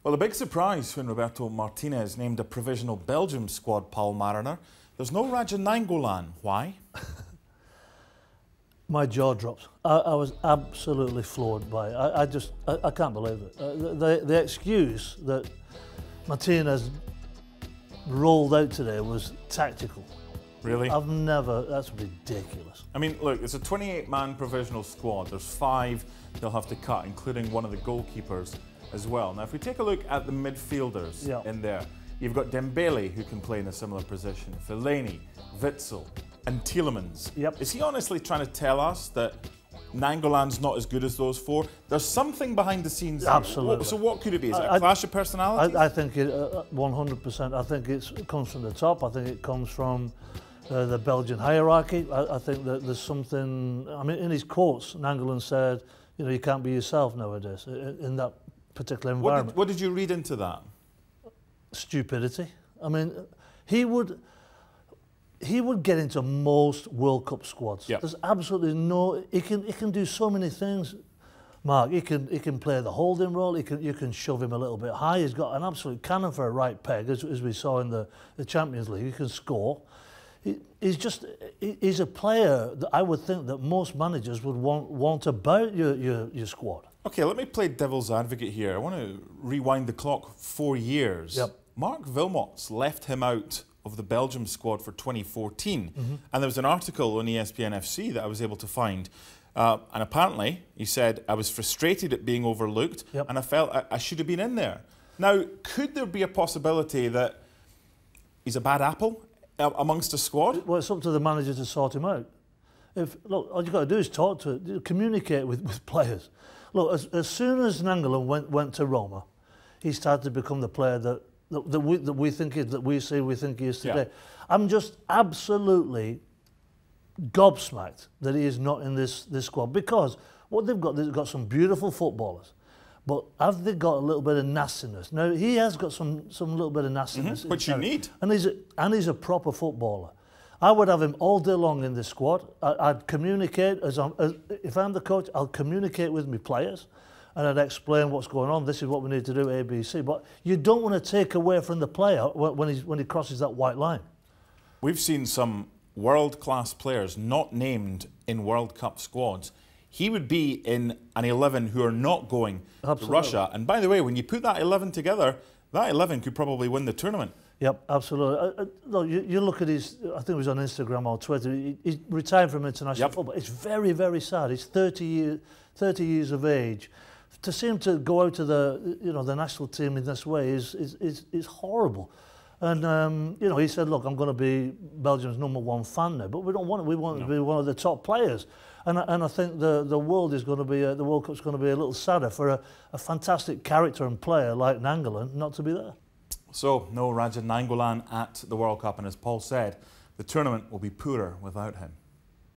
Well, a big surprise when Roberto Martinez named a provisional Belgium squad, Paul Mariner. There's no Radja Nainggolan. Why? My jaw dropped. I was absolutely floored by it. I can't believe it. The excuse that Martinez rolled out today was tactical. Really? That's ridiculous. I mean, look, it's a 28-man provisional squad. There's 5 they'll have to cut, including one of the goalkeepers as well. Now, if we take a look at the midfielders in there, you've got Dembele, who can play in a similar position, Fellaini, Witsel, and Tielemans. Is he honestly trying to tell us that Nainggolan's not as good as those 4? There's something behind the scenes. Absolutely. So what could it be? Is it a clash of personalities? I think it 100%. I think it comes from the top. I think it comes from the Belgian hierarchy. I think that there's something. I mean, in his quotes, Nainggolan said, "You know, you can't be yourself nowadays in that particular environment." What did you read into that? Stupidity. I mean, he would get into most World Cup squads. There's absolutely no. He can do so many things. Mark, he can play the holding role. You can shove him a little bit high. He's got an absolute cannon for a right peg, as we saw in the Champions League. He can score. He's a player that I would think that most managers would want about your squad. Okay, let me play devil's advocate here. I want to rewind the clock 4 years. Mark Wilmots left him out of the Belgium squad for 2014. And there was an article on ESPN FC that I was able to find. And apparently, he said, I was frustrated at being overlooked and I felt I should have been in there. Now, could there be a possibility that he's a bad apple amongst a squad? Well, it's up to the manager to sort him out. Look, all you've got to do is talk to it, communicate with players. Look, as soon as Nainggolan went to Roma, he started to become the player that we think he is today. I'm just absolutely gobsmacked that he is not in this squad, because what they've got some beautiful footballers, but have they got a little bit of nastiness? Now, he has got some little bit of nastiness, which you need, and he's a proper footballer. I would have him all day long in this squad. I'd communicate if I'm the coach. I'll communicate with my players, and I'd explain what's going on. This is what we need to do, A, B, C. But you don't want to take away from the player when he crosses that white line. We've seen some world-class players not named in World Cup squads. He would be in an 11 who are not going to Russia. And by the way, when you put that 11 together, that 11 could probably win the tournament. Yep, absolutely. Look, you look at his, I think it was on Instagram or Twitter, he's retired from international football. It's very, very sad. He's 30 years of age. To see him to go out to the national team in this way is horrible. And he said, look, I'm going to be Belgium's #1 fan now, but we don't want it. We want to be one of the top players. And I think the world is going to be the World Cup's going to be a little sadder for a fantastic character and player like Nainggolan not to be there. So no Radja Nainggolan at the World Cup, and as Paul said, the tournament will be poorer without him.